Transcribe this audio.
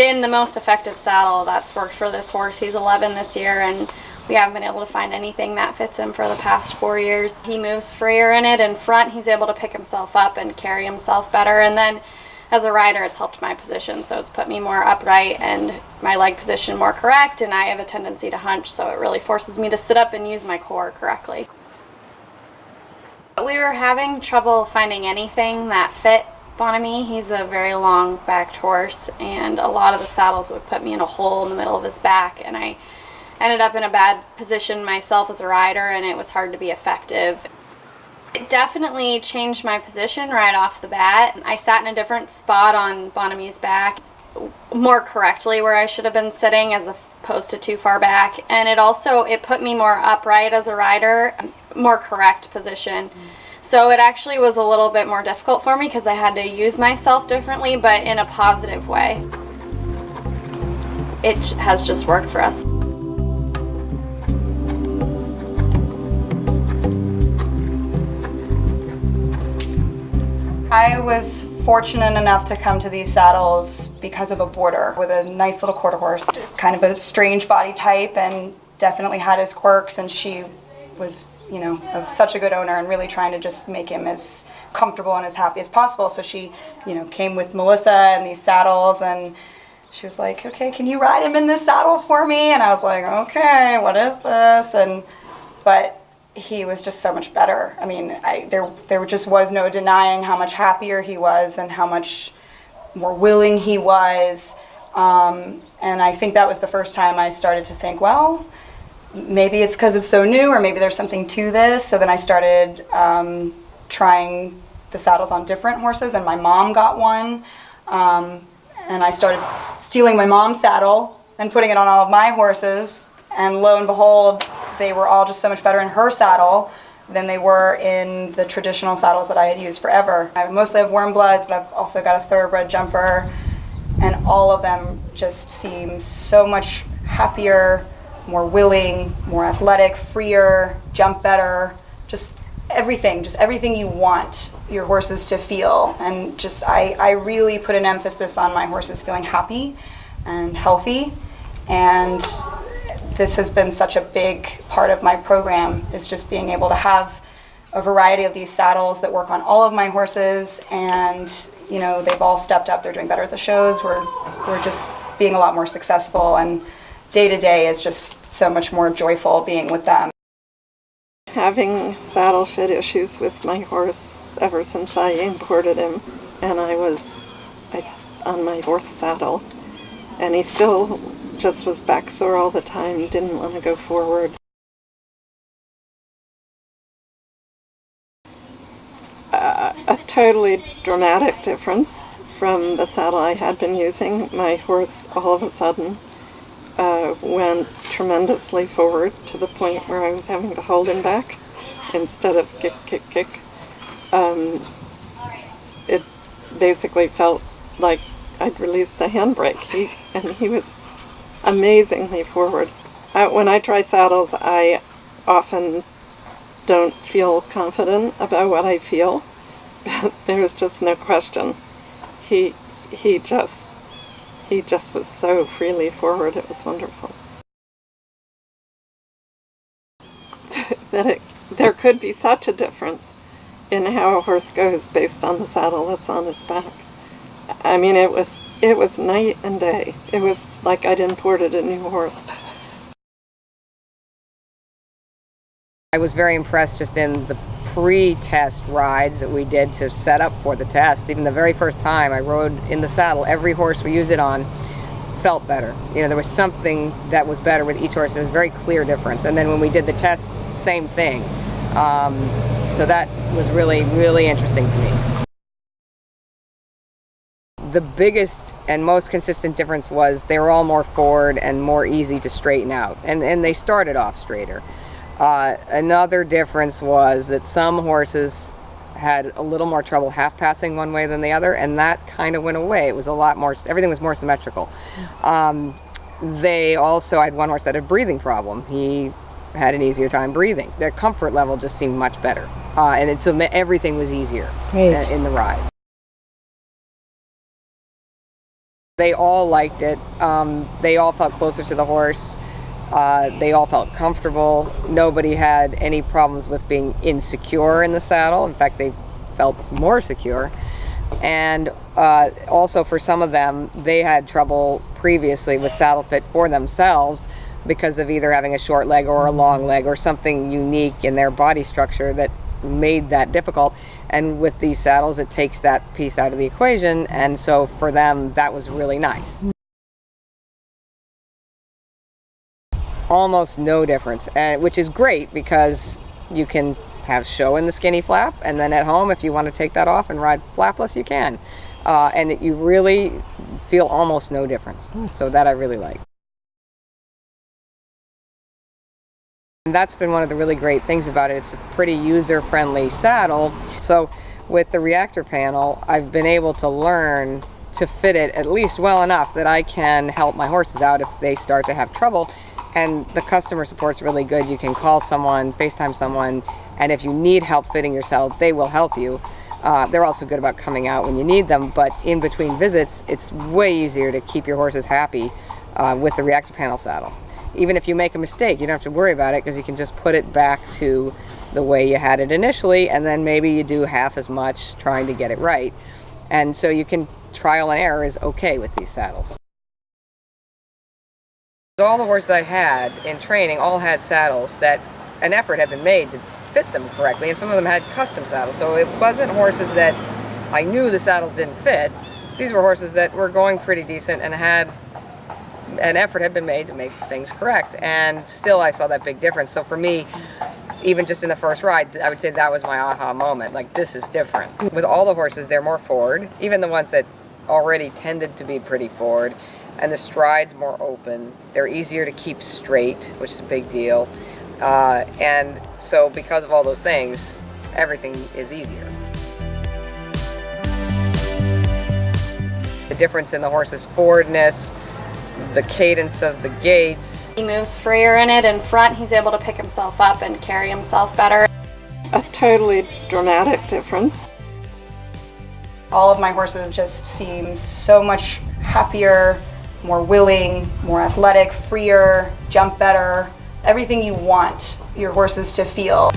been the most effective saddle that's worked for this horse. He's 11 this year, and we haven't been able to find anything that fits him for the past 4 years. He moves freer in it. In front, he's able to pick himself up and carry himself better. And then as a rider, it's helped my position. So it's put me more upright and my leg position more correct. And I have a tendency to hunch, so it really forces me to sit up and use my core correctly. We were having trouble finding anything that fit Bonamy. He's a very long backed horse, and a lot of the saddles would put me in a hole in the middle of his back, and I ended up in a bad position myself as a rider, and it was hard to be effective. It definitely changed my position right off the bat. I sat in a different spot on Bonamy's back, more correctly where I should have been sitting as opposed to too far back, and it put me more upright as a rider, more correct position. So it actually was a little bit more difficult for me because I had to use myself differently, but in a positive way. It has just worked for us. I was fortunate enough to come to these saddles because of a boarder with a nice little quarter horse, kind of a strange body type and definitely had his quirks, and she was, you know, of such a good owner and really trying to just make him as comfortable and as happy as possible. So she, you know, came with Melissa and these saddles, and she was like, okay, can you ride him in this saddle for me? And I was like, okay, what is this? But he was just so much better. I mean, there just was no denying how much happier he was and how much more willing he was. And I think that was the first time I started to think, well, maybe it's because it's so new, or maybe there's something to this. So then I started trying the saddles on different horses, and my mom got one. And I started stealing my mom's saddle and putting it on all of my horses. And lo and behold, they were all just so much better in her saddle than they were in the traditional saddles that I had used forever. I mostly have warm bloods, but I've also got a thoroughbred jumper, and all of them just seem so much happier, more willing, more athletic, freer, jump better, just everything you want your horses to feel. And just I really put an emphasis on my horses feeling happy and healthy, and this has been such a big part of my program, is just being able to have a variety of these saddles that work on all of my horses. And you know, they've all stepped up. They're doing better at the shows. We're just being a lot more successful, and day to day is just so much more joyful being with them. Having saddle fit issues with my horse ever since I imported him, and I was on my fourth saddle, and he still just was back sore all the time. He didn't want to go forward. A totally dramatic difference from the saddle I had been using. My horse all of a sudden went tremendously forward to the point where I was having to hold him back instead of kick, kick, kick. It basically felt like I'd released the handbrake. He was amazingly forward. When I try saddles, I often don't feel confident about what I feel, but there was just no question. He just was so freely forward. It was wonderful. There could be such a difference in how a horse goes based on the saddle that's on his back. I mean, it was night and day. It was like I'd imported a new horse. I was very impressed just in the pre-test rides that we did to set up for the test. Even the very first time I rode in the saddle, every horse we used it on felt better. You know, there was something that was better with each horse. There was a very clear difference. And then when we did the test, same thing. So that was really, really interesting to me. The biggest and most consistent difference was they were all more forward and more easy to straighten out. And they started off straighter. Another difference was that some horses had a little more trouble half passing one way than the other, and that kind of went away. It was a lot more, everything was more symmetrical. They also, I had one horse that had a breathing problem. He had an easier time breathing. Their comfort level just seemed much better. So everything was easier in the ride. They all liked it. They all felt closer to the horse. They all felt comfortable. Nobody had any problems with being insecure in the saddle. In fact, they felt more secure. And also for some of them, they had trouble previously with saddle fit for themselves because of either having a short leg or a long leg or something unique in their body structure that made that difficult. And with these saddles, it takes that piece out of the equation, and so for them, that was really nice. Almost no difference, which is great because you can have show in the skinny flap, and then at home, if you want to take that off and ride flapless, you can. And you really feel almost no difference. So that I really like. And that's been one of the really great things about it. It's a pretty user-friendly saddle. So with the reactor panel, I've been able to learn to fit it at least well enough that I can help my horses out if they start to have trouble. And the customer support's really good. You can call someone, FaceTime someone, and if you need help fitting your saddle, they will help you. They're also good about coming out when you need them, but in between visits, it's way easier to keep your horses happy with the reactor panel saddle. Even if you make a mistake, you don't have to worry about it because you can just put it back to the way you had it initially, and then maybe you do half as much trying to get it right. And so you can, trial and error is okay with these saddles. All the horses I had in training all had saddles that an effort had been made to fit them correctly, and some of them had custom saddles. So it wasn't horses that I knew the saddles didn't fit. These were horses that were going pretty decent and had an effort had been made to make things correct, and still I saw that big difference. So for me, even just in the first ride, I would say that was my aha moment, like this is different. With all the horses, they're more forward, even the ones that already tended to be pretty forward, and the stride's more open. They're easier to keep straight, which is a big deal. And so because of all those things, everything is easier. The difference in the horse's forwardness, the cadence of the gaits. He moves freer in it in front. He's able to pick himself up and carry himself better. A totally dramatic difference. All of my horses just seem so much happier, more willing, more athletic, freer, jump better, everything you want your horses to feel.